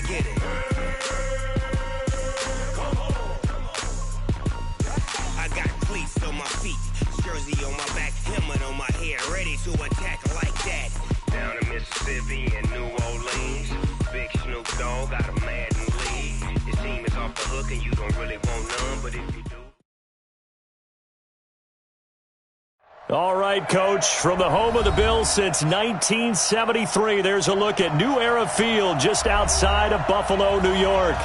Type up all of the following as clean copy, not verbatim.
get it. I got cleats on my feet, jersey on my back, helmet on my head, ready to attack like that. Down in Mississippi and New Orleans, Big Snoop Dogg got a Madden league. Your team is off the hook and you don't really want none, but if you do. All right, Coach, from the home of the Bills since 1973, there's a look at New Era Field just outside of Buffalo, New York.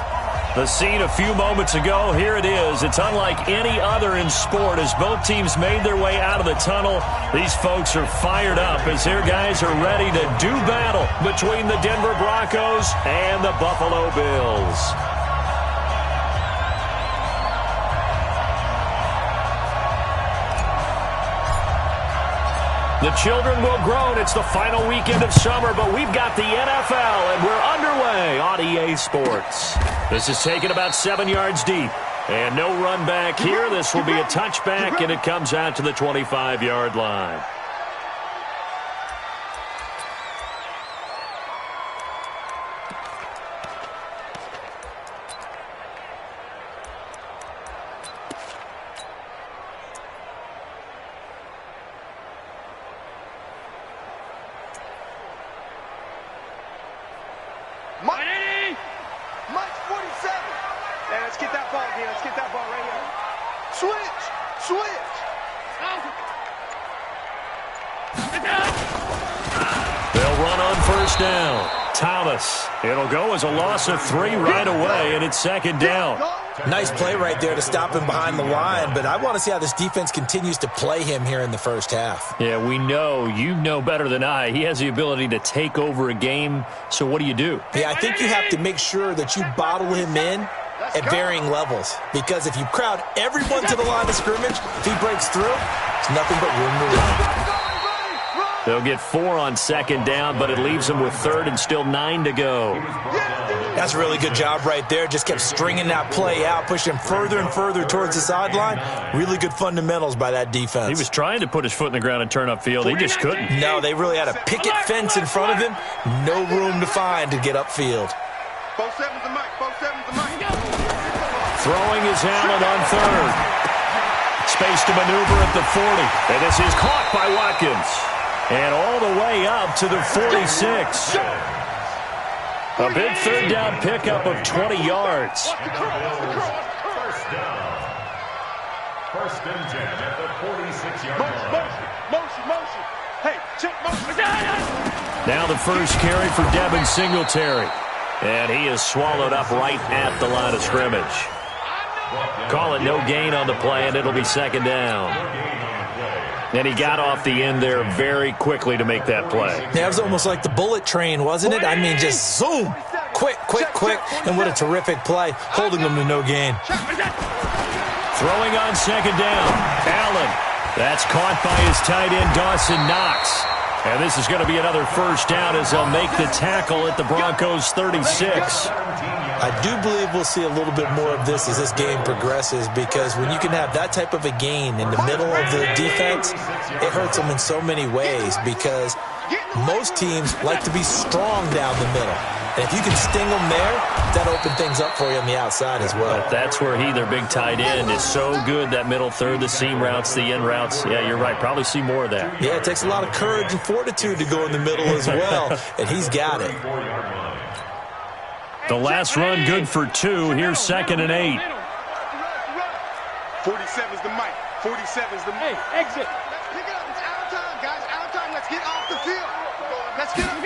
The scene a few moments ago, here it is. It's unlike any other in sport as both teams made their way out of the tunnel. These folks are fired up as their guys are ready to do battle between the Denver Broncos and the Buffalo Bills. The children will groan. It's the final weekend of summer, but we've got the NFL, and we're underway on EA Sports. This is taken about 7 yards deep, and no run back here. This will be a touchback, and it comes out to the 25-yard line. Mike's 47. Yeah, let's get that ball, D. Let's get that ball right here. Switch! Switch! They'll run on first down. Thomas. It'll go as a loss of 3 right away, and it's second down. Nice play right there to stop him behind the line, but I want to see how this defense continues to play him here in the first half. Yeah, we know. You know better than I. He has the ability to take over a game, so what do you do? Yeah, I think you have to make sure that you bottle him in at varying levels, because if you crowd everyone to the line of scrimmage, if he breaks through, there's nothing but room to run. They'll get 4 on second down, but it leaves them with third and still 9 to go. That's a really good job right there. Just kept stringing that play out, pushing him further and further towards the sideline. Really good fundamentals by that defense. He was trying to put his foot in the ground and turn upfield. He just couldn't. No, they really had a picket fence in front of him. No room to find to get upfield. Both sevens to Mike. Both sevens to Mike. Throwing his Allen on third. Space to maneuver at the 40. And this is caught by Watkins. And all the way up to the 46. A big third down pickup of 20 yards. First down. First and 10 at the 46-yard line. Motion. Hey, check motion. Now the first carry for Devin Singletary. And he is swallowed up right at the line of scrimmage. Call it no gain on the play, and it'll be second down. And he got off the end there very quickly to make that play. Yeah, it was almost like the bullet train, wasn't it? I mean, just zoom. Quick. And what a terrific play, holding them to no gain. Throwing on second down. Allen. That's caught by his tight end, Dawson Knox. And this is going to be another first down as they'll make the tackle at the Broncos' 36. I do believe we'll see a little bit more of this as this game progresses, because when you can have that type of a gain in the middle of the defense, it hurts them in so many ways, because most teams like to be strong down the middle. And if you can sting them there, that opens things up for you on the outside as well. But that's where their big tight end, is so good, that middle third, the seam routes, the in routes. Yeah, you're right. Probably see more of that. Yeah, it takes a lot of courage and fortitude to go in the middle as well, and he's got it. The last run good for 2. Here's second and 8. 47's the Mike. 47's the Mike. Hey, exit. Let's pick it up. It's our time, guys. Our time. Let's get off the field. Let's get up.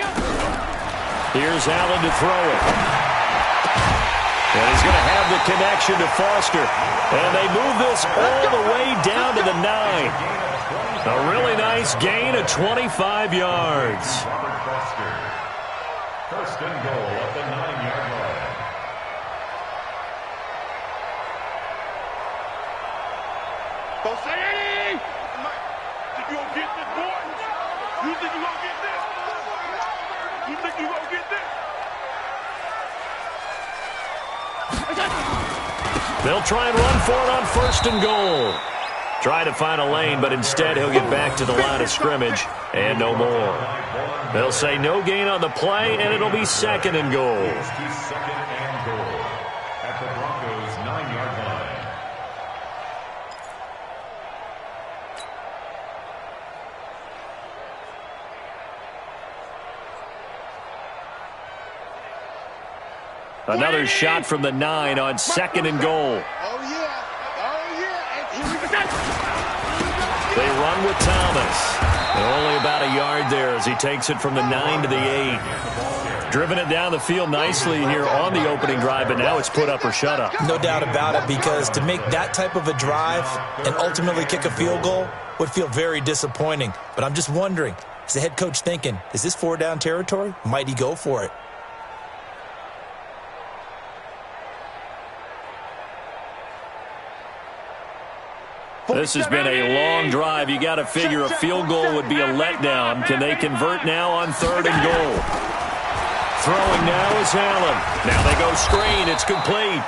Here's Allen to throw it. And he's going to have the connection to Foster. And they move this all the way down to the 9. A really nice gain of 25 yards. First and goal at the 9-yard line. Both sides. Mike, think you gonna get this, boy? You think you gonna get this? You think you gonna get this? They'll try and run for it on first and goal. Try to find a lane, but instead he'll get back to the line of scrimmage and no more. They'll say no gain on the play, and it'll be 2nd and goal. Second and goal at the Broncos' 9-yard line. Another shot from the 9 on 2nd and goal. Oh, yeah. And here we go. They run with Thomas. And only about a yard there as he takes it from the 9 to the 8. Driven it down the field nicely here on the opening drive, but now it's put up or shut up. No doubt about it, because to make that type of a drive and ultimately kick a field goal would feel very disappointing. But I'm just wondering, is the head coach thinking, is this 4-down territory? Might he go for it? This has been a long drive. You got to figure a field goal would be a letdown. Can they convert now on 3rd and goal? Throwing now is Allen. Now they go screen. It's complete.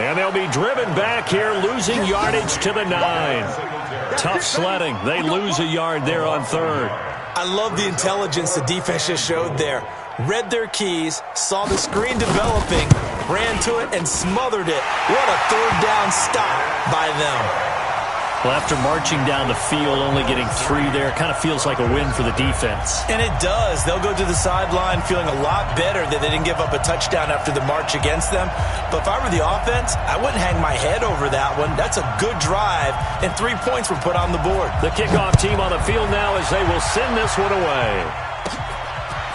And they'll be driven back here, losing yardage to the 9. Tough sledding. They lose a yard there on 3rd. I love the intelligence the defense just showed there. Read their keys, saw the screen developing, ran to it, and smothered it. What a 3rd down stop by them. Well, after marching down the field, only getting 3 there, kind of feels like a win for the defense. And it does. They'll go to the sideline feeling a lot better that they didn't give up a touchdown after the march against them. But if I were the offense, I wouldn't hang my head over that one. That's a good drive, and 3 points were put on the board. The kickoff team on the field now as they will send this one away.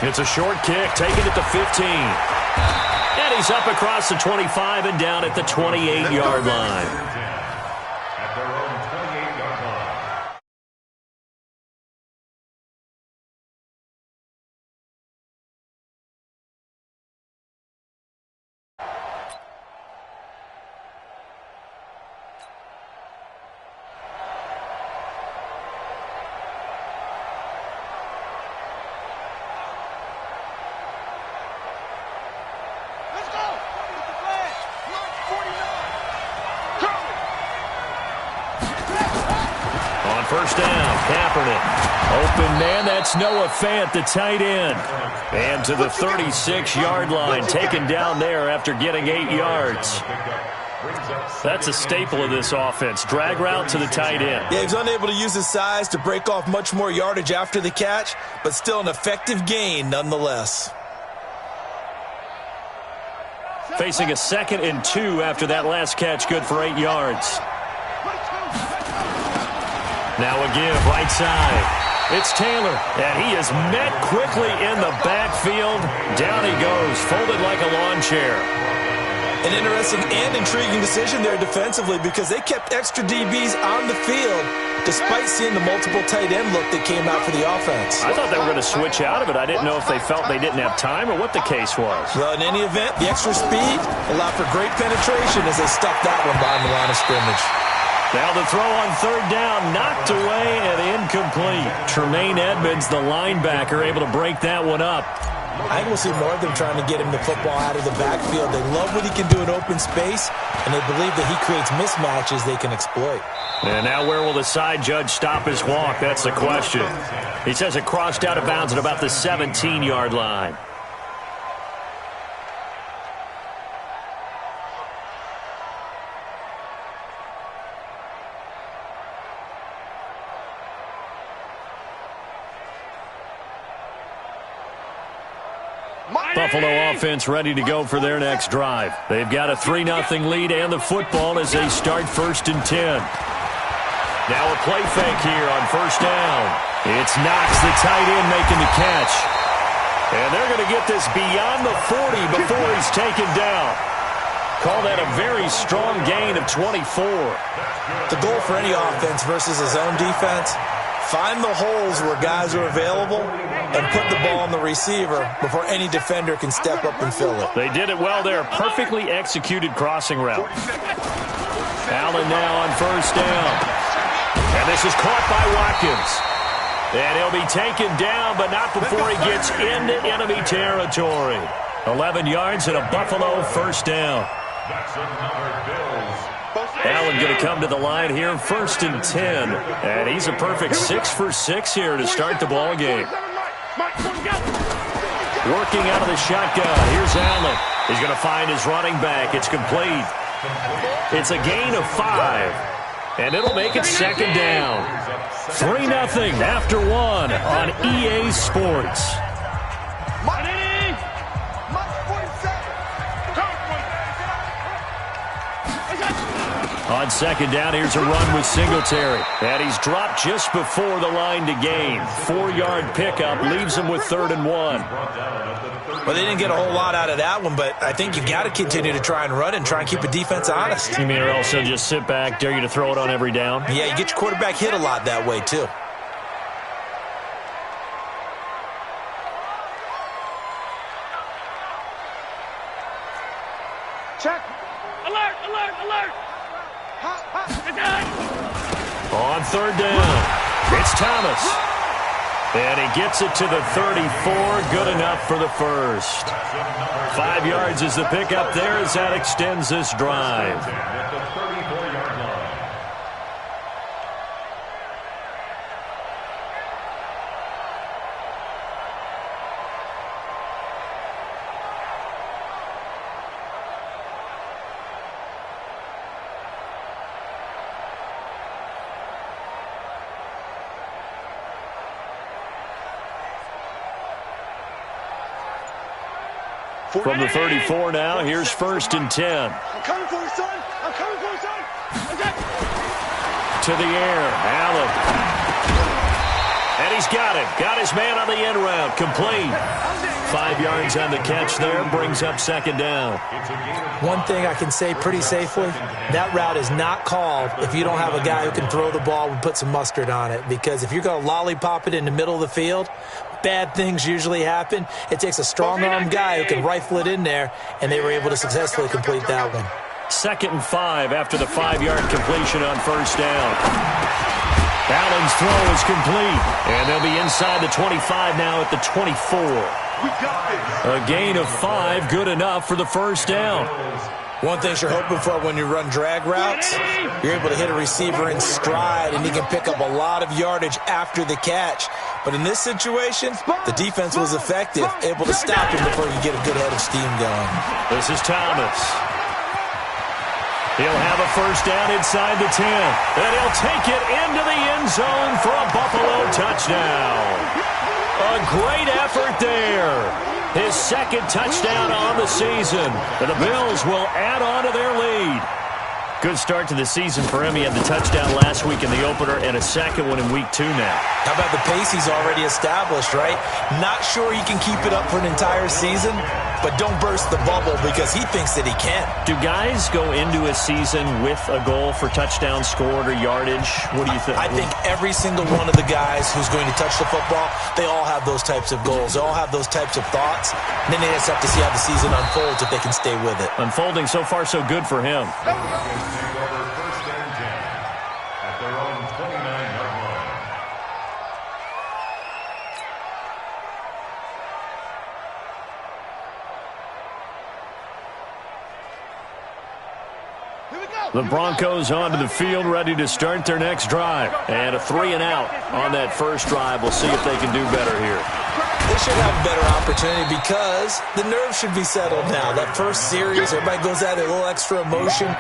It's a short kick, taken at the 15. And he's up across the 25 and down at the 28-yard line. First down, Kaepernick. Open man, that's Noah Fant, the tight end. And to the 36-yard line, taken down there after getting 8 yards. That's a staple of this offense. Drag route to the tight end. Yeah, he's unable to use his size to break off much more yardage after the catch, but still an effective gain nonetheless. Facing a 2nd and 2 after that last catch, good for 8 yards. Now a give, right side. It's Taylor, and he is met quickly in the backfield. Down he goes, folded like a lawn chair. An interesting and intriguing decision there defensively, because they kept extra DBs on the field despite seeing the multiple tight end look that came out for the offense. I thought they were going to switch out of it. I didn't know if they felt they didn't have time or what the case was. Well, in any event, the extra speed allowed for great penetration as they stuffed that one behind the line of scrimmage. Now the throw on 3rd down, knocked away and incomplete. Tremaine Edmonds, the linebacker, able to break that one up. I think we'll see more of them trying to get him the football out of the backfield. They love what he can do in open space, and they believe that he creates mismatches they can exploit. And now where will the side judge stop his walk? That's the question. He says it crossed out of bounds at about the 17-yard line. Buffalo offense ready to go for their next drive. They've got a 3-0 lead and the football as they start 1st and 10. Now a play fake here on 1st down. It's Knox, the tight end, making the catch. And they're going to get this beyond the 40 before he's taken down. Call that a very strong gain of 24. The goal for any offense versus his own defense, find the holes where guys are available and put the ball on the receiver before any defender can step up and fill it. They did it well there. Perfectly executed crossing route. Allen now on 1st down. And this is caught by Watkins. And he'll be taken down, but not before he gets into enemy territory. 11 yards and a Buffalo 1st down. That's another Bills Allen going to come to the line here, 1st and 10. And he's a perfect 6 for 6 here to start the ball game. Working out of the shotgun. Here's Allen. He's going to find his running back. It's complete. It's a gain of 5. And it'll make it 2nd down. 3-0 after 1 on EA Sports. On 2nd down, here's a run with Singletary. And he's dropped just before the line to gain. 4-yard pickup leaves him with 3rd and 1. Well, they didn't get a whole lot out of that one, but I think you've got to continue to try and run and try and keep the defense honest. You mean or also just sit back, dare you to throw it on every down? Yeah, you get your quarterback hit a lot that way, too. Check. Alert, alert, alert. On 3rd down, it's Thomas. And he gets it to the 34. Good enough for the first. 5 yards is the pickup there as that extends this drive. From the 34 now, here's 1st and 10. I'm coming for you, son. I'm coming for you, son. Okay. To the air, Allen. And he's got it. Got his man on the end route. Complete. 5 yards on the catch there. Brings up 2nd down. One thing I can say pretty safely, that route is not called if you don't have a guy who can throw the ball and put some mustard on it. Because if you're going to lollipop it in the middle of the field, bad things usually happen. It takes a strong-arm guy who can rifle it in there, and they were able to successfully complete that one. 2nd and 5 after the 5-yard completion on 1st down. Allen's throw is complete, and they'll be inside the 25 now at the 24. A gain of 5, good enough for the 1st down. One thing you're hoping for when you run drag routes, you're able to hit a receiver in stride, and he can pick up a lot of yardage after the catch. But in this situation, the defense was effective, able to stop him before you get a good head of steam going. This is Thomas. He'll have a 1st down inside the 10. And he'll take it into the end zone for a Buffalo touchdown. A great effort there. His 2nd touchdown on the season. And the Bills will add on to their lead. Good start to the season for him. He had the touchdown last week in the opener and a 2nd one in week 2 now. How about the pace he's already established, right? Not sure he can keep it up for an entire season, but don't burst the bubble because he thinks that he can. Do guys go into a season with a goal for touchdown scored or yardage? What do you think? I think every single one of the guys who's going to touch the football, they all have those types of goals. They all have those types of thoughts. And then they just have to see how the season unfolds if they can stay with it. Unfolding so far so good for him. The Broncos onto the field, ready to start their next drive. And a 3-and-out on that first drive. We'll see if they can do better here. They should have a better opportunity because the nerves should be settled now. That first series, everybody goes out there, a little extra emotion.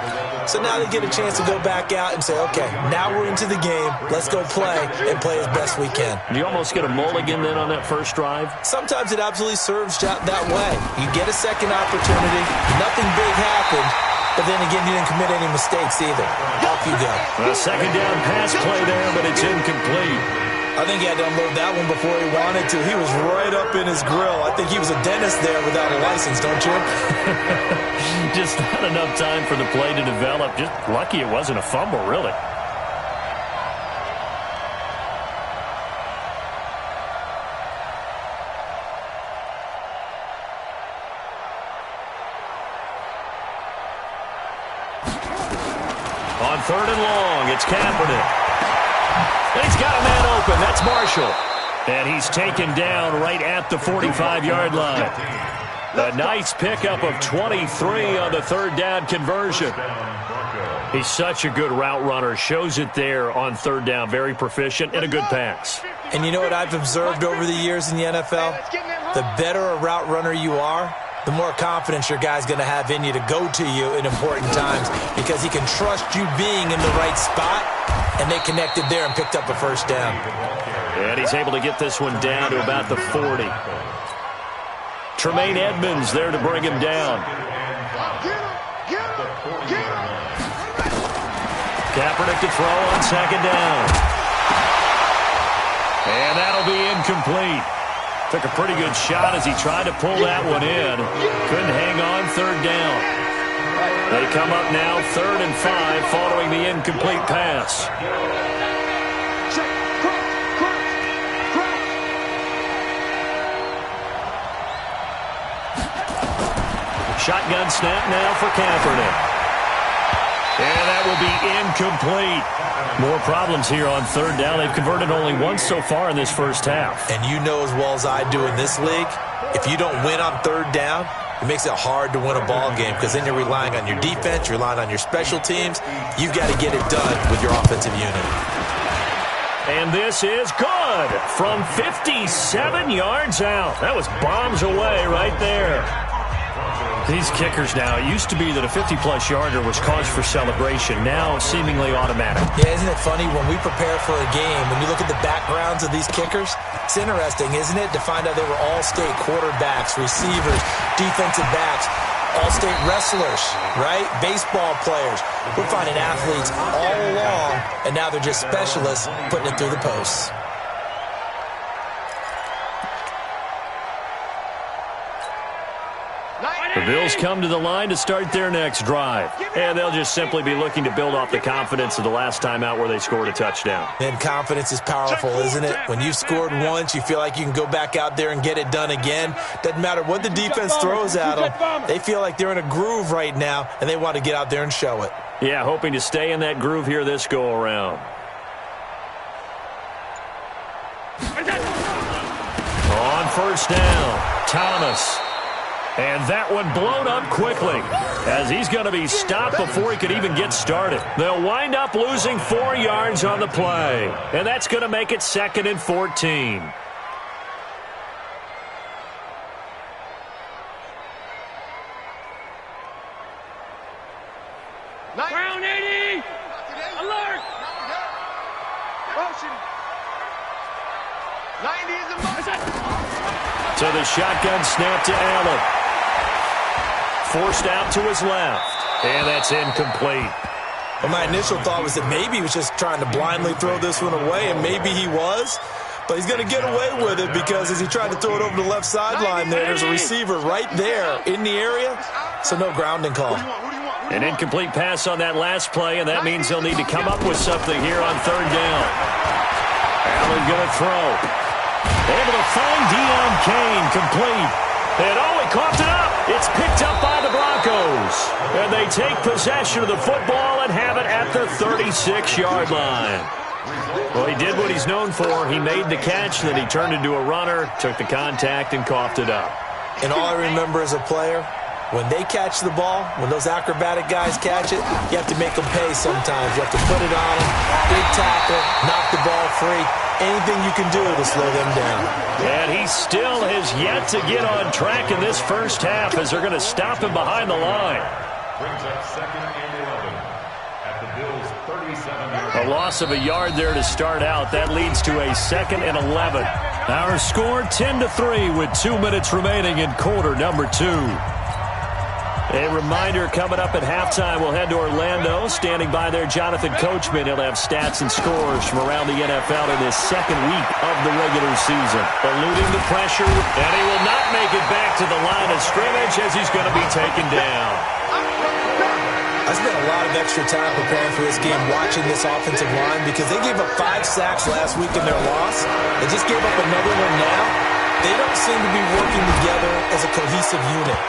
So now they get a chance to go back out and say, okay, now we're into the game. Let's go play and play as best we can. Do you almost get a mulligan then on that first drive? Sometimes it absolutely serves that way. You get a second opportunity. Nothing big happened. But then again, you didn't commit any mistakes either. Off you go. A 2nd down pass play there, but it's incomplete. I think he had to unload that one before he wanted to. He was right up in his grill. I think he was a dentist there without a license, don't you? Just not enough time for the play to develop. Just lucky it wasn't a fumble, really. On 3rd and long, it's Kaepernick. And he's got a man open. That's Marshall. And he's taken down right at the 45-yard line. A nice pickup of 23 on the 3rd down conversion. He's such a good route runner. Shows it there on third down. Very proficient and a good pass. And you know what I've observed over the years in the NFL? The better a route runner you are, the more confidence your guy's going to have in you to go to you in important times because he can trust you being in the right spot, and they connected there and picked up a first down. And he's able to get this one down to about the 40. Tremaine Edmonds there to bring him down. Kaepernick to throw on second down. And that'll be incomplete. Took a pretty good shot as he tried to pull that one in. Couldn't hang on third down. They come up now 3rd and 5 following the incomplete pass. Shotgun snap now for Kaepernick. And that will be incomplete. More problems here on third down. They've converted only once so far in this first half. And you know as well as I do in this league, if you don't win on third down, it makes it hard to win a ball game because then you're relying on your defense, you're relying on your special teams. You've got to get it done with your offensive unit. And this is good from 57 yards out. That was bombs away right there. These kickers now, it used to be that a 50-plus yarder was cause for celebration. Now, seemingly automatic. Yeah, isn't it funny? When we prepare for a game, when you look at the backgrounds of these kickers, it's interesting, isn't it, to find out they were all-state quarterbacks, receivers, defensive backs, all-state wrestlers, right? Baseball players. We're finding athletes all along, and now they're just specialists putting it through the posts. The Bills come to the line to start their next drive. And they'll just simply be looking to build off the confidence of the last time out where they scored a touchdown. And confidence is powerful, isn't it? When you've scored once, you feel like you can go back out there and get it done again. Doesn't matter what the defense throws at them. They feel like they're in a groove right now, and they want to get out there and show it. Yeah, hoping to stay in that groove here this go-around. On first down, Thomas. And that one blown up quickly as he's going to be stopped before he could even get started. They'll wind up losing 4 yards on the play. And that's going to make it 2nd and 14. Ground 80! Alert! Motion! 90 is a motion! So the shotgun snap to Allen. Forced out to his left. And that's incomplete. Well, my initial thought was that maybe he was just trying to blindly throw this one away, and maybe he was. But he's going to get away with it because as he tried to throw it over the left sideline there's a receiver right there in the area, so no grounding call. An incomplete pass on that last play, and that means they'll need to come up with something here on third down. Allen going to throw. Able to find Deion Kane, complete. And he coughed it up. It's picked up by the Broncos. And they take possession of the football and have it at the 36-yard line. Well, he did what he's known for. He made the catch, then he turned into a runner, took the contact, and coughed it up. And all I remember as a player, when they catch the ball, when those acrobatic guys catch it, you have to make them pay sometimes. You have to put it on them, big tackle, knock the ball free. Anything you can do to slow them down. And he still has yet to get on track in this first half as they're going to stop him behind the line. Brings up 2nd and 11 at the Bills' 37-yard. A loss of a yard there to start out. That leads to a 2nd and 11. Our score 10-3 with 2 minutes remaining in quarter number 2. A reminder, coming up at halftime, we'll head to Orlando. Standing by there, Jonathan Coachman. He'll have stats and scores from around the NFL in this second week of the regular season. Eluding the pressure, and he will not make it back to the line of scrimmage as he's going to be taken down. I spent a lot of extra time preparing for this game, watching this offensive line, because they gave up 5 sacks last week in their loss. They just gave up another one now. They don't seem to be working together as a cohesive unit.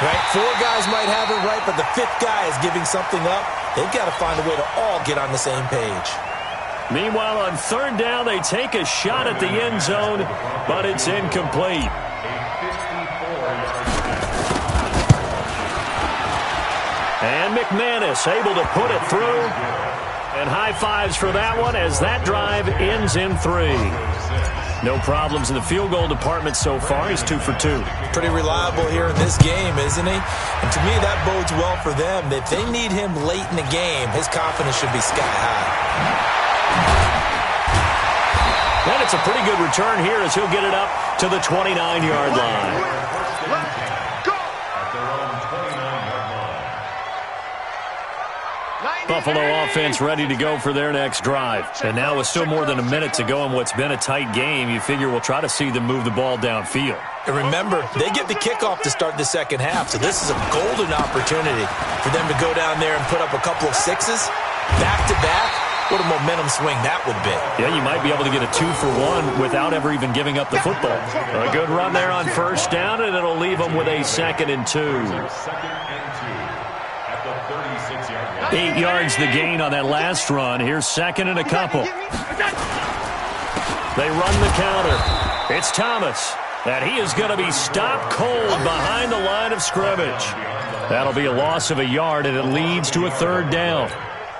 Right? 4 guys might have it right, but the 5th guy is giving something up. They've got to find a way to all get on the same page. Meanwhile, on third down, they take a shot at the end zone, but it's incomplete. And McManus able to put it through. And high fives for that one as that drive ends in 3. No problems in the field goal department so far. He's 2 for 2. Pretty reliable here in this game, isn't he? And to me, that bodes well for them. If they need him late in the game, his confidence should be sky high. And it's a pretty good return here as he'll get it up to the 29-yard line. Buffalo offense ready to go for their next drive. And now with still more than a minute to go in what's been a tight game, you figure we'll try to see them move the ball downfield. And remember, they get the kickoff to start the second half, so this is a golden opportunity for them to go down there and put up a couple of sixes back-to-back. What a momentum swing that would be. Yeah, you might be able to get a 2-for-1 without ever even giving up the football. A good run there on first down, and it'll leave them with a 2nd and 2. 8 yards the gain on that last run. Here's 2nd and a couple. They run the counter. It's Thomas. And he is going to be stopped cold behind the line of scrimmage. That'll be a loss of a yard, and it leads to a 3rd down.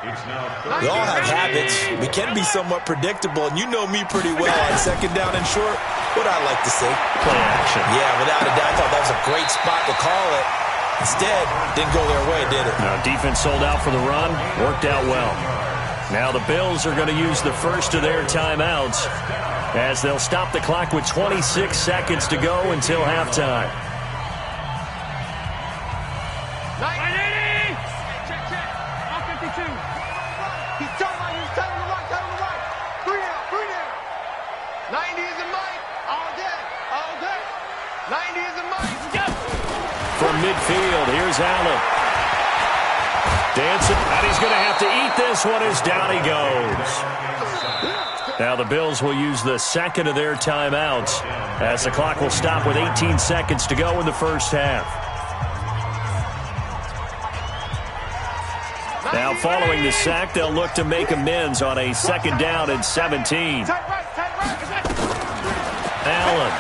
We all have habits. We can be somewhat predictable, and you know me pretty well on 2nd down and short. What I like to see. Play action. Yeah, without a doubt, I thought that was a great spot to call it. Instead, didn't go their way, did it? No, defense sold out for the run. Worked out well. Now the Bills are going to use the first of their timeouts as they'll stop the clock with 26 seconds to go until halftime. From midfield, here's Allen. Dancing, and he's going to have to eat this one as down he goes. Now the Bills will use the 2nd of their timeouts as the clock will stop with 18 seconds to go in the first half. Now following the sack, they'll look to make amends on a 2nd down and 17. Allen.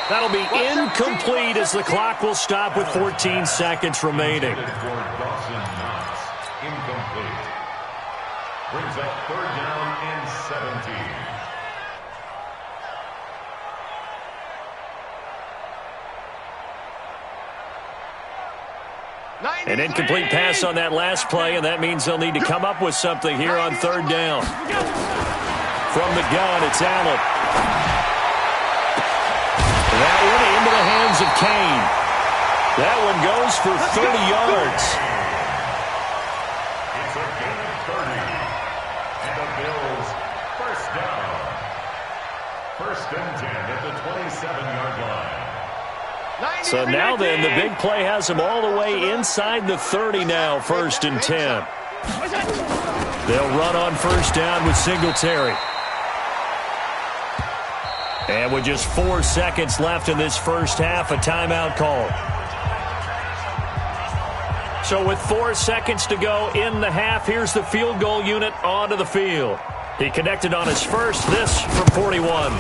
That'll be incomplete as the clock will stop with 14 seconds remaining. Incomplete. Brings up 3rd down and 17. An incomplete pass on that last play, and that means they'll need to come up with something here on 3rd down. From the gun, it's Allen. That one into the hands of Kane. That one goes for 30 yards. It's a gain of 30. And the Bills, 1st down. 1st and 10 at the 27-yard line. So now then, the big play has them all the way inside the 30 now, 1st and 10. They'll run on 1st down with Singletary. And with just 4 seconds left in this first half, a timeout call. So with 4 seconds to go in the half, here's the field goal unit onto the field. He connected on his first, this from 41.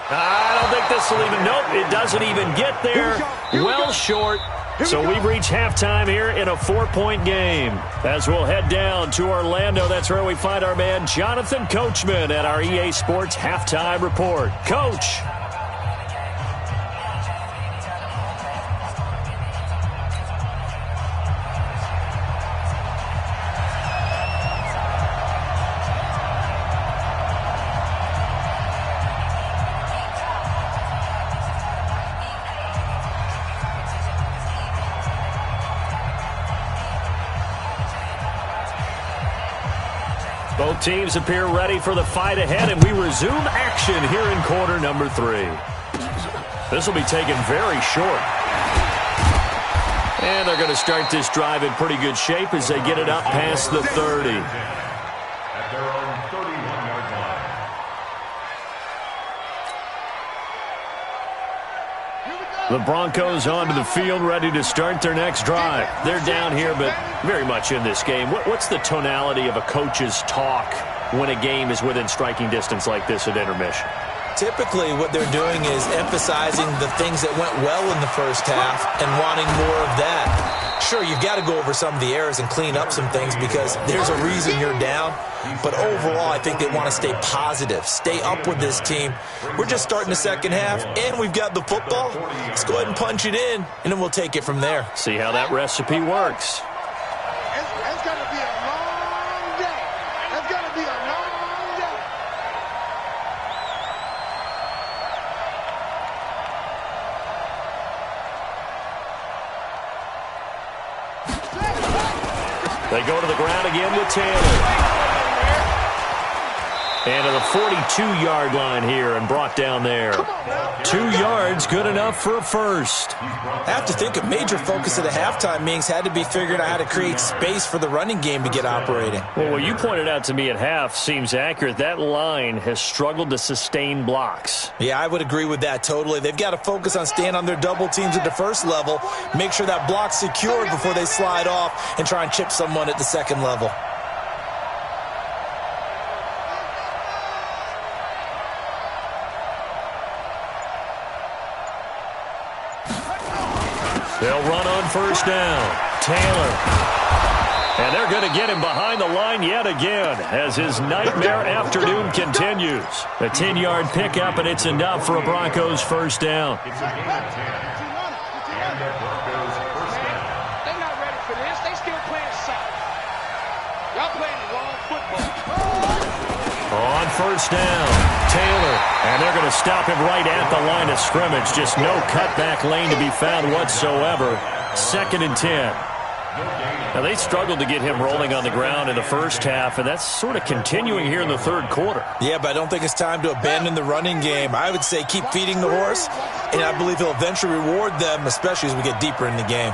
I don't think this will even, nope, it doesn't even get there. Well short. So we've reached halftime here in a 4-point game. As we'll head down to Orlando, that's where we find our man Jonathan Coachman at our EA Sports Halftime Report. Coach. Both teams appear ready for the fight ahead, and we resume action here in quarter number 3. This will be taken very short. And they're going to start this drive in pretty good shape as they get it up past the 30. At their own 31-yard line. The Broncos onto the field, ready to start their next drive. They're down here, but very much in this game. What's the tonality of a coach's talk when a game is within striking distance like this at intermission? Typically, what they're doing is emphasizing the things that went well in the first half and wanting more of that. Sure, you've got to go over some of the errors and clean up some things because there's a reason you're down. But overall, I think they want to stay positive, stay up with this team. We're just starting the second half, and we've got the football. Let's go ahead and punch it in, and then we'll take it from there. See how that recipe works. It's going to be a long day. It's going to be a long day. They go to the ground again with Taylor. And to the 42-yard line here and brought down there. 2 yards, good enough for a first. I have to think a major focus of the halftime meetings had to be figuring out how to create space for the running game to get operating. Well, what you pointed out to me at half seems accurate. That line has struggled to sustain blocks. Yeah, I would agree with that totally. They've got to focus on staying on their double teams at the first level, make sure that block's secured before they slide off and try and chip someone at the second level. They'll run on first down. Taylor. And they're going to get him behind the line yet again as his nightmare afternoon continues. A 10-yard pickup, and it's enough for a Broncos first down. It's a gain of 10. And the Broncos first down. They're not ready for this. They still playing soft. Y'all playing the wrong football. On first down, Taylor. And they're going to stop him right at the line of scrimmage. Just no cutback lane to be found whatsoever. 2nd and 10. Now, they struggled to get him rolling on the ground in the first half, and that's sort of continuing here in the third quarter. Yeah, but I don't think it's time to abandon the running game. I would say keep feeding the horse, and I believe he'll eventually reward them, especially as we get deeper in the game.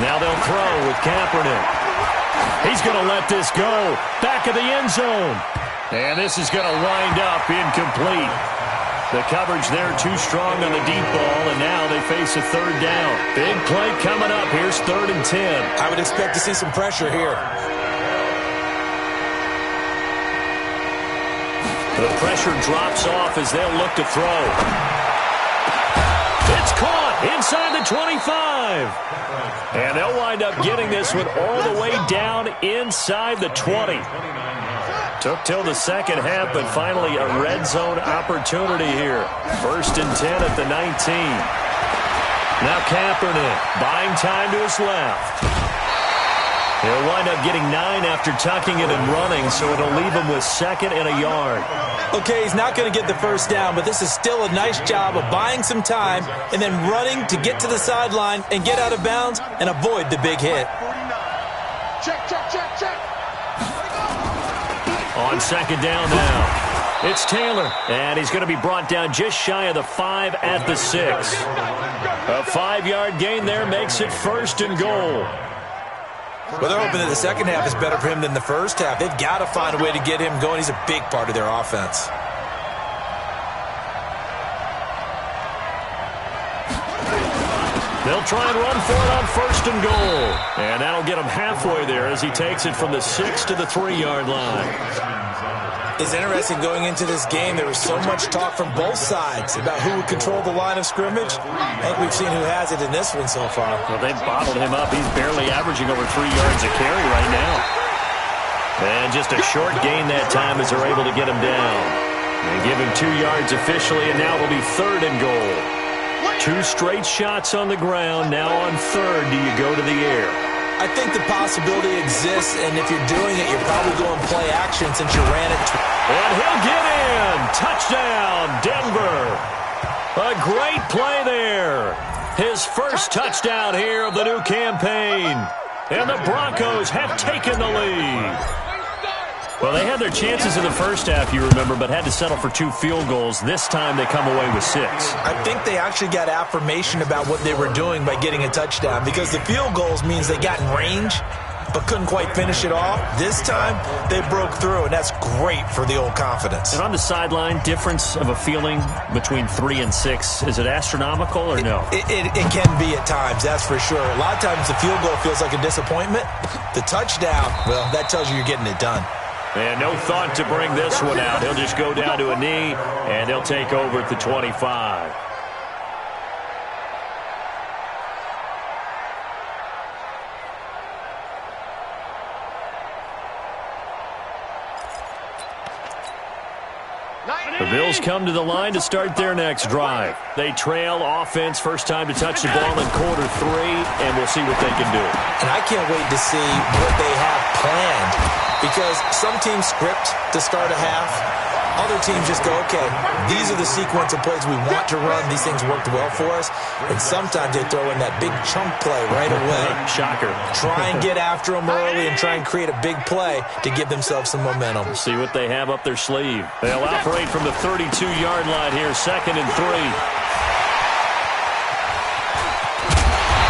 Now they'll throw with Kaepernick. He's going to let this go. Back of the end zone. And this is going to wind up incomplete. The coverage there too strong on the deep ball, and now they face a third down. Big play coming up. Here's 3rd and 10. I would expect to see some pressure here. The pressure drops off as they'll look to throw. It's caught inside the 25. And they'll wind up getting this one all the way down inside the 20. Took till the second half, but finally a red zone opportunity here. 1st and 10 at the 19. Now Kaepernick buying time to his left. He'll wind up getting 9 after tucking it and running, so it'll leave him with 2nd and a yard. Okay, he's not going to get the first down, but this is still a nice job of buying some time and then running to get to the sideline and get out of bounds and avoid the big hit. Check, check, check, check. On 2nd down now, it's Taylor, and he's going to be brought down just shy of the 5 at the 6. A 5-yard gain there makes it 1st and goal. Well, they're hoping that the second half is better for him than the first half. They've got to find a way to get him going. He's a big part of their offense. They'll try and run for it on 1st and goal. And that'll get him halfway there as he takes it from the 6 to the 3-yard line. It's interesting going into this game. There was so much talk from both sides about who would control the line of scrimmage. I think we've seen who has it in this one so far. Well, they've bottled him up. He's barely averaging over 3 yards a carry right now. And just a short gain that time as they're able to get him down. They give him 2 yards officially, and now it'll be 3rd and goal. 2 straight shots on the ground. Now on 3rd, do you go to the air? I think the possibility exists, and if you're doing it, you're probably going play action since you ran it. And he'll get in. Touchdown, Denver. A great play there. His first touchdown here of the new campaign. And the Broncos have taken the lead. Well, they had their chances in the first half, you remember, but had to settle for 2 field goals. This time they come away with 6. I think they actually got affirmation about what they were doing by getting a touchdown because the field goals means they got in range. but couldn't quite finish it off. This time, they broke through, and that's great for the old confidence. And on the sideline, difference of a feeling between 3 and 6, is it astronomical or no? It can be at times, that's for sure. A lot of times the field goal feels like a disappointment. The touchdown, well, that tells you you're getting it done. And no thought to bring this one out. He'll just go down to a knee, and they'll take over at the 25. The Bills come to the line to start their next drive. They trail offense, first time to touch the ball in quarter 3, and we'll see what they can do. And I can't wait to see what they have planned, because some teams script to start a half. Other teams just go, okay, these are the sequence of plays we want to run. These things worked well for us. And sometimes they throw in that big chunk play right away. Shocker. Try and get after them early and try and create a big play to give themselves some momentum. See what they have up their sleeve. They'll operate from the 32-yard line here, 2nd and 3.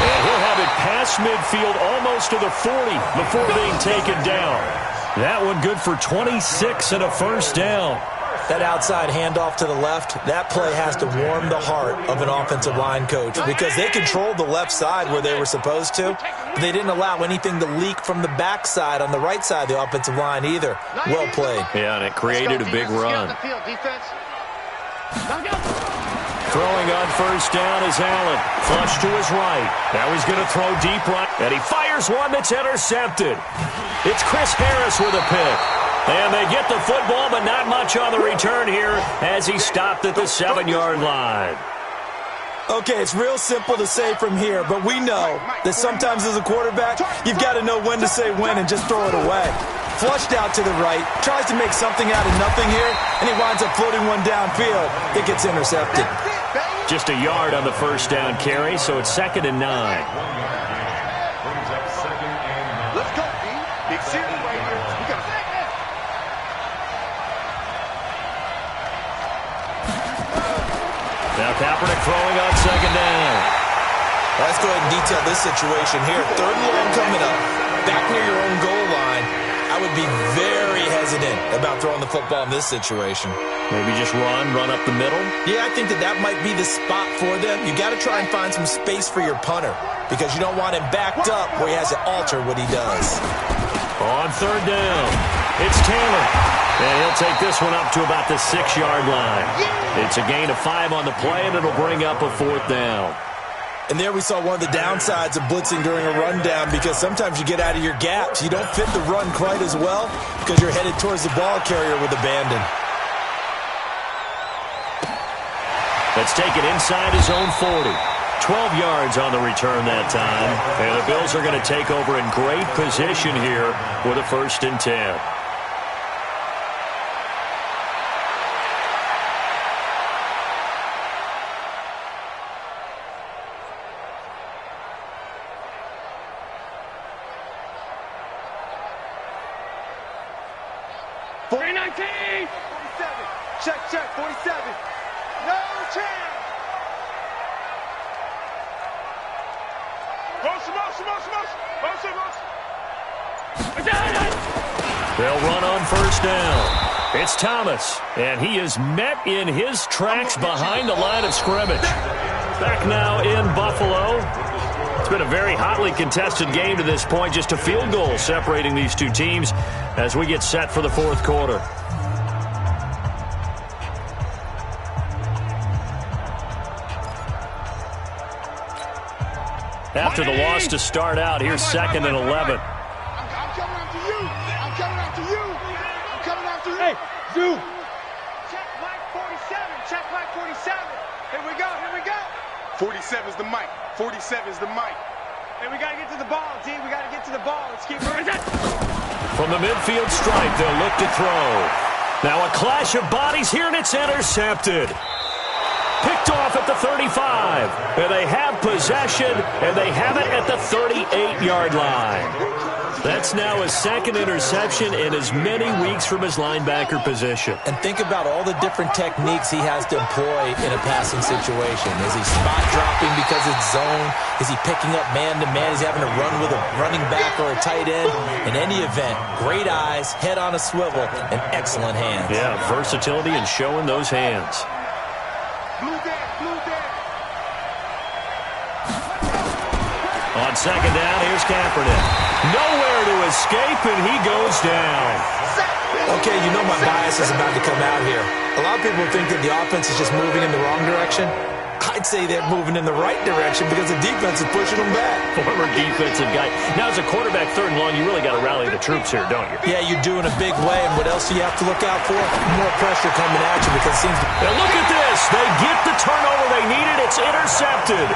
And he'll have it past midfield almost to the 40 before being taken down. That one good for 26 and a first down. That outside handoff to the left, that play has to warm the heart of an offensive line coach, because they controlled the left side where they were supposed to, but they didn't allow anything to leak from the backside on the right side of the offensive line either. Well played. Yeah, and it created a big run. Throwing on first down is Allen. Flush to his right. Now he's going to throw deep right, and he fires one that's intercepted. It's Chris Harris with a pick. And they get the football, but not much on the return here as he stopped at the 7-yard line. Okay, it's real simple to say from here, but we know that sometimes as a quarterback, you've got to know when to say when and just throw it away. Flushed out to the right, tries to make something out of nothing here, and he winds up floating one downfield that gets intercepted. Just a yard on the first down carry, so it's 2nd and 9. Let's go, B. Big series right here. We got Now Kaepernick throwing on 2nd down. Let's go ahead and detail this situation here. 3rd and long coming up, back near your own goal line. I would be very hesitant about throwing the football in this situation. Maybe just run up the middle? Yeah, I think that might be the spot for them. You got to try and find some space for your punter, because you don't want him backed up where he has to alter what he does. On 3rd down, it's Taylor. And he'll take this one up to about the 6-yard line. It's a gain of 5 on the play, and it'll bring up a 4th down. And there we saw one of the downsides of blitzing during a rundown, because sometimes you get out of your gaps. You don't fit the run quite as well because you're headed towards the ball carrier with abandon. That's taken inside his own 40. 12 yards on the return that time. And the Bills are going to take over in great position here with a 1st and 10. Check, 47. No chance. They'll run on first down. It's Thomas, and he is met in his tracks behind the line of scrimmage. Back now in Buffalo. It's been a very hotly contested game to this point. Just a field goal separating these two teams as we get set for the 4th quarter. After the loss to start out, here's 2nd and 11. I'm coming after you. I'm coming after you. I'm coming after you. Hey, Zoo. Check Mike 47. Check Mike 47. Here we go. 47's the mic. 47's the mic. Hey, we got to get to the ball, D. We got to get to the ball. Let's keep moving. From the midfield stripe, they'll look to throw. Now a clash of bodies here, and it's intercepted. Picked off at the 35. And they have possession, and they have it at the 38-yard line. That's now his second interception in as many weeks from his linebacker position. And think about all the different techniques he has to employ in a passing situation. Is he spot dropping because it's zone? Is he picking up man-to-man? Is he having to run with a running back or a tight end? In any event, great eyes, head on a swivel, and excellent hands. Yeah, versatility and showing those hands. On second down, here's Kaepernick. Nowhere to escape, and he goes down. Okay, you know my bias is about to come out here. A lot of people think that the offense is just moving in the wrong direction. I'd say they're moving in the right direction because the defense is pushing them back. Former defensive guy. Now, as a quarterback, third and long, you really got to rally the troops here, don't you? Yeah, you're doing a big way, and what else do you have to look out for? More pressure coming at you because it seems to... Now look at this. They get the turnover they needed. It's intercepted.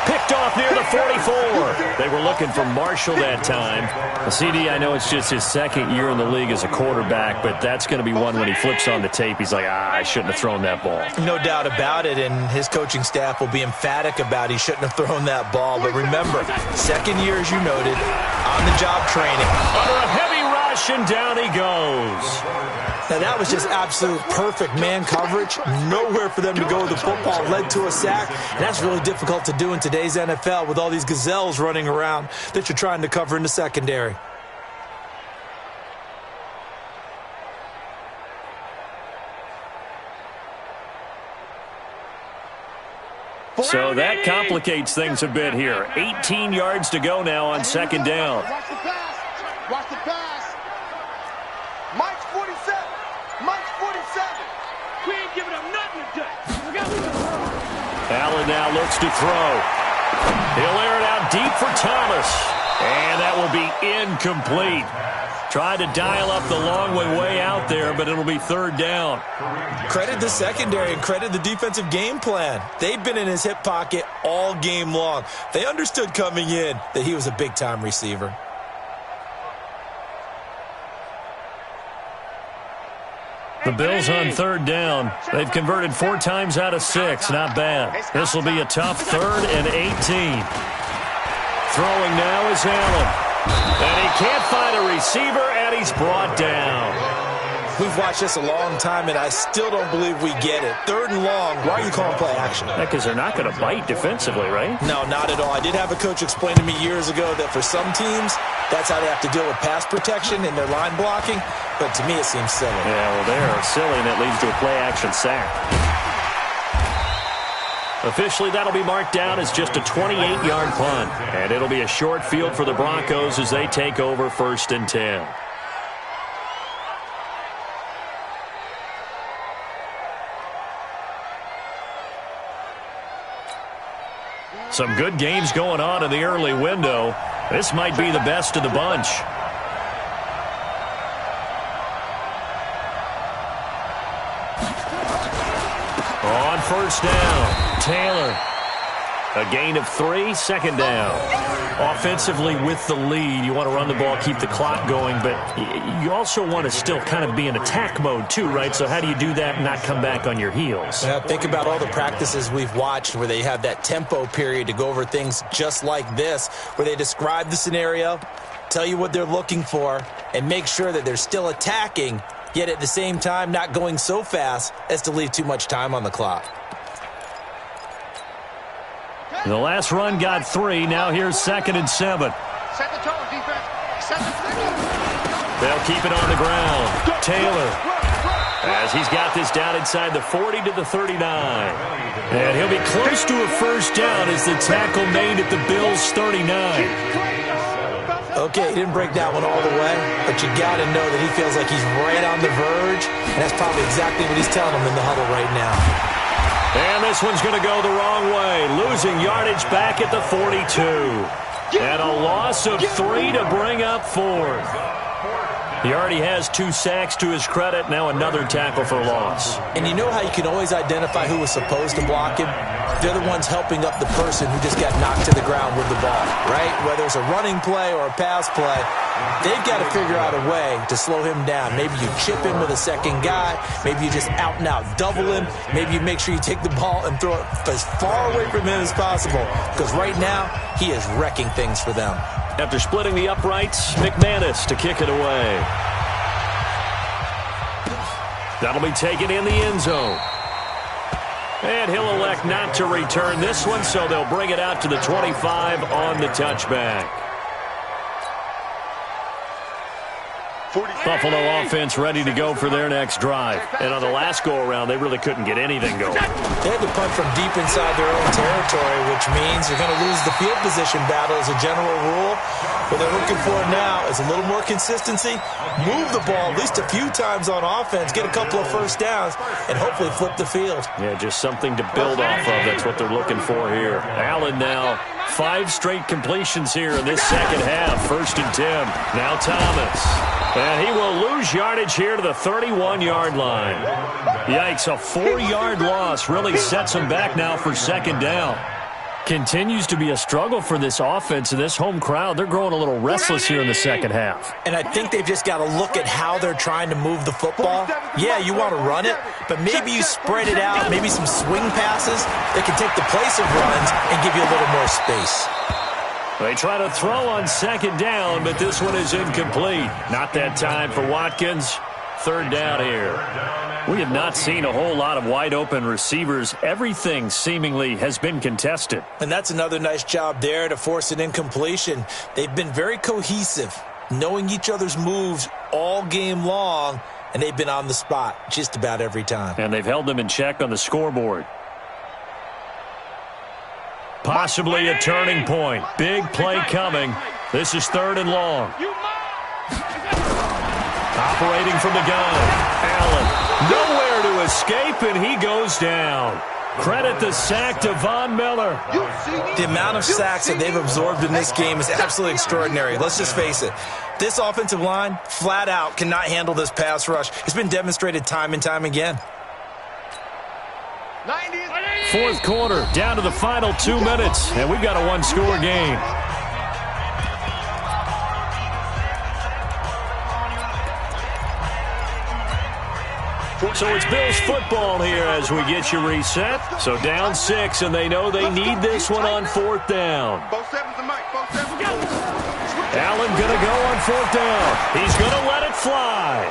Picked off near the 44. They were looking for Marshall that time. CD, I know it's just his second year in the league as a quarterback, but that's going to be one when he flips on the tape. He's like, I shouldn't have thrown that ball. No doubt about it, and his coaching staff will be emphatic about he shouldn't have thrown that ball. But remember, second year, as you noted, on-the-job training. Under a heavy rush, and down he goes. Now, that was just absolute perfect man coverage. Nowhere for them to go with the football. Led to a sack. And that's really difficult to do in today's NFL with all these gazelles running around that you're trying to cover in the secondary. So that complicates things a bit here. 18 yards to go now on second down. Watch the pass. Watch the pass. Mike's 47. Mike's 47. We ain't giving up nothing today. Allen now looks to throw. He'll air it out deep for Thomas. And that will be incomplete. Tried to dial up the long way out there, but it'll be third down. Credit the secondary and credit the defensive game plan. They've been in his hip pocket all game long. They understood coming in that he was a big-time receiver. The Bills on third down. They've converted 4 times out of 6. Not bad. This will be a tough 3rd and 18. Throwing now is Allen. And he can't find a receiver, and he's brought down. We've watched this a long time, and I still don't believe we get it. 3rd and long, why are you calling play action? Because they're not going to bite defensively, right? No, not at all. I did have a coach explain to me years ago that for some teams, that's how they have to deal with pass protection and their line blocking. But to me, it seems silly. Yeah, well, they're silly, and that leads to a play-action sack. Officially, that'll be marked down as just a 28-yard punt. And it'll be a short field for the Broncos as they take over 1st and 10. Some good games going on in the early window. This might be the best of the bunch. On first down, Taylor. A gain of 3, second down. Offensively with the lead, you want to run the ball, keep the clock going, but you also want to still kind of be in attack mode too, right? So how do you do that and not come back on your heels? Yeah, think about all the practices we've watched where they have that tempo period to go over things just like this, where they describe the scenario, tell you what they're looking for, and make sure that they're still attacking, yet at the same time not going so fast as to leave too much time on the clock. The last run got 3. Now here's 2nd and 7. Set the tone, defense. Set the signal. They'll keep it on the ground. Taylor, as he's got this down inside the 40 to the 39. And he'll be close to a first down as the tackle made at the Bills' 39. Okay, he didn't break that one all the way, but you got to know that he feels like he's right on the verge, and that's probably exactly what he's telling them in the huddle right now. And this one's going to go the wrong way, losing yardage back at the 42. And a loss of 3 to bring up 4th. He already has 2 sacks to his credit, now another tackle for loss. And you know how you can always identify who was supposed to block him? They're the ones helping up the person who just got knocked to the ground with the ball, right? Whether it's a running play or a pass play, they've got to figure out a way to slow him down. Maybe you chip him with a second guy. Maybe you just out and out double him. Maybe you make sure you take the ball and throw it as far away from him as possible, because right now he is wrecking things for them. After splitting the uprights, McManus to kick it away. That'll be taken in the end zone. And he'll elect not to return this one, so they'll bring it out to the 25 on the touchback. Buffalo offense ready to go for their next drive. And on the last go-around, they really couldn't get anything going. They had to punt from deep inside their own territory, which means you're going to lose the field position battle as a general rule. What they're looking for now is a little more consistency, move the ball at least a few times on offense, get a couple of first downs, and hopefully flip the field. Yeah, just something to build off of. That's what they're looking for here. Allen now 5 straight completions here in this second half. 1st and 10. Now Thomas. And he will lose yardage here to the 31-yard line. Yikes, a 4-yard loss really sets him back now for 2nd down. Continues to be a struggle for this offense and this home crowd. They're growing a little restless here in the second half. And I think they've just got to look at how they're trying to move the football. Yeah, you want to run it, but maybe you spread it out, maybe some swing passes that can take the place of runs and give you a little more space. They try to throw on 2nd down, but this one is incomplete. Not that time for Watkins. 3rd down here. We have not seen a whole lot of wide-open receivers. Everything seemingly has been contested. And that's another nice job there to force an incompletion. They've been very cohesive, knowing each other's moves all game long, and they've been on the spot just about every time. And they've held them in check on the scoreboard. Possibly a turning point. Big play coming. This is 3rd and long. Operating from the gun. Allen nowhere to escape, and he goes down. Credit the sack to Von Miller. The amount of sacks that they've absorbed in this game is absolutely extraordinary. Let's just face it. This offensive line, flat out, cannot handle this pass rush. It's been demonstrated time and time again. 4th quarter, down to the final 2 minutes, and we've got a 1-score game. So it's Bills football here as we get you reset. So down 6, and they know they need this one on 4th down. Allen going to go on 4th down. He's going to let it fly.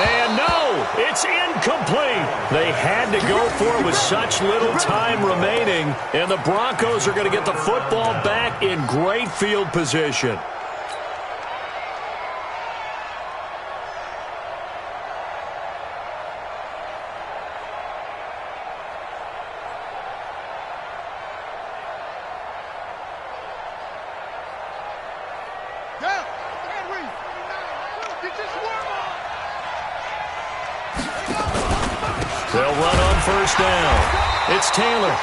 And no, it's incomplete. They had to go for it with such little time remaining, and the Broncos are going to get the football back in great field position. They'll run on 1st down. It's Taylor.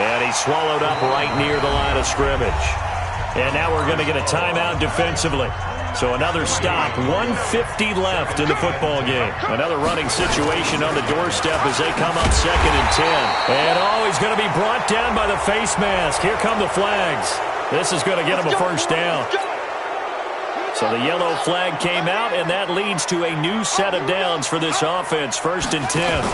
And he's swallowed up right near the line of scrimmage. And now we're going to get a timeout defensively. So another stop, 1:50 left in the football game. Another running situation on the doorstep as they come up 2nd and 10. And he's going to be brought down by the face mask. Here come the flags. This is going to get him a 1st down. So the yellow flag came out, and that leads to a new set of downs for this offense. 1st and 10.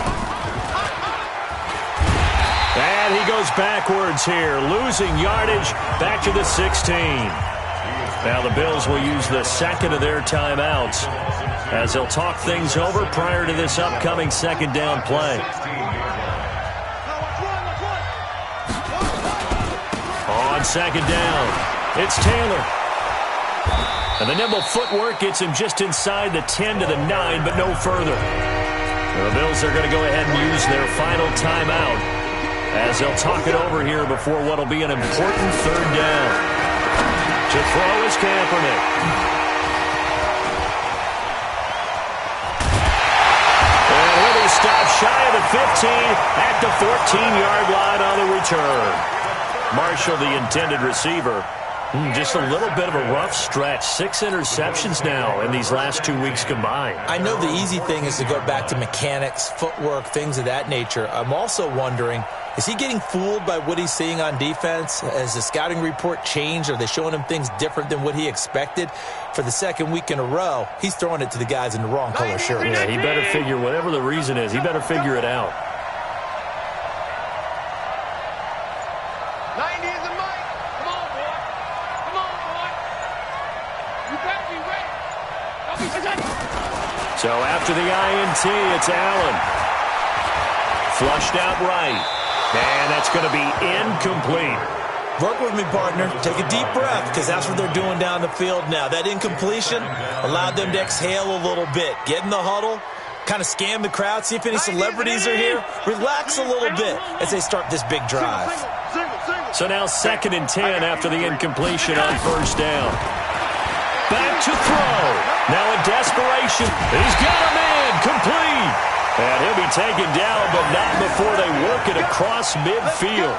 And he goes backwards here, losing yardage back to the 16. Now the Bills will use the 2nd of their timeouts as they'll talk things over prior to this upcoming 2nd down play. On 2nd down, it's Taylor. And the nimble footwork gets him just inside the 10 to the 9, but no further. The Bills are going to go ahead and use their final timeout as they'll talk it over here before what will be an important 3rd down. To throw is Kaepernick. And he'll be stopped shy of the 15 at the 14-yard line on the return. Marshall, the intended receiver. Just a little bit of a rough stretch. 6 interceptions now in these last 2 weeks combined. I know the easy thing is to go back to mechanics, footwork, things of that nature. I'm also wondering, is he getting fooled by what he's seeing on defense? Has the scouting report changed? Are they showing him things different than what he expected? For the 2nd week in a row, he's throwing it to the guys in the wrong color shirts. Yeah, he better figure, whatever the reason is, he better figure it out. 90 is the mic. Come on, boy. Come on, boy. So after the INT, it's Allen. Flushed out right. And that's going to be incomplete. Work with me, partner. Take a deep breath, because that's what they're doing down the field now. That incompletion allowed them to exhale a little bit. Get in the huddle, kind of scan the crowd, see if any celebrities are here. Relax a little bit as they start this big drive. So now 2nd and 10 after the incompletion on 1st down. Back to throw. Now in desperation. He's got a man. Complete. And he'll be taken down, but not before they work it across midfield.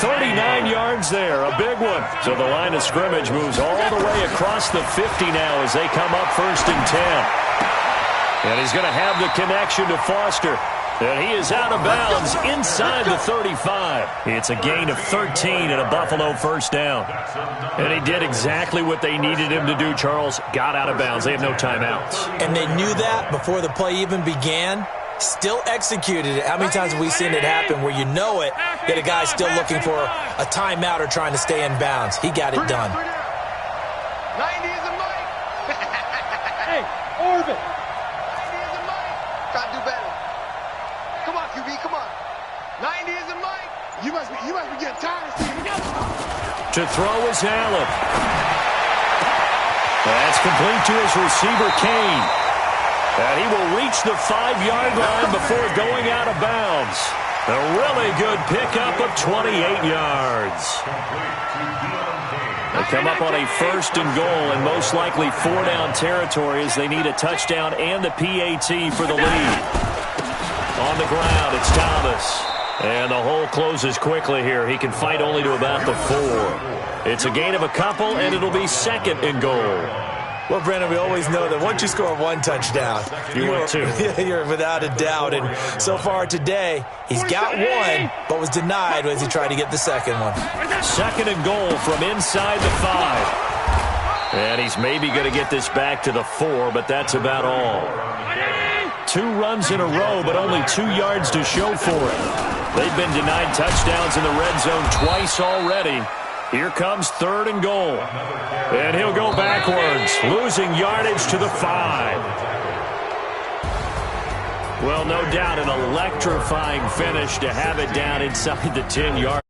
39 yards there, a big one. So the line of scrimmage moves all the way across the 50 now as they come up 1st and 10. And he's going to have the connection to Foster. And he is out of bounds inside the 35. It's a gain of 13 and a Buffalo 1st down. And he did exactly what they needed him to do, Charles. Got out of bounds. They have no timeouts. And they knew that before the play even began. Still executed it. How many times have we seen it happen where you know it, yet a guy's still looking for a timeout or trying to stay in bounds? He got it done. 90 is a mic. Hey, Orbit. 90 is a mic. Try to do better. Come on, QB, come on. 90 is a mic. You must be getting tired of seeing it. To throw is Allen. That's complete to his receiver, Kane. And he will reach the 5-yard line before going out of bounds. A really good pickup of 28 yards. They come up on a 1st and goal and most likely 4-down territory as they need a touchdown and the PAT for the lead. On the ground, it's Thomas. And the hole closes quickly here. He can fight only to about the 4. It's a gain of a couple, and it'll be 2nd and goal. Well, Brandon, we always know that once you score 1 touchdown, you're 2. You're without a doubt. And so far today, he's got 1, but was denied as he tried to get the 2nd one. 2nd and goal from inside the 5. And he's maybe going to get this back to the 4, but that's about all. 2 runs in a row, but only 2 yards to show for it. They've been denied touchdowns in the red zone twice already. Here comes 3rd and goal. And he'll go backwards, losing yardage to the 5. Well, no doubt an electrifying finish to have it down inside the 10-yard.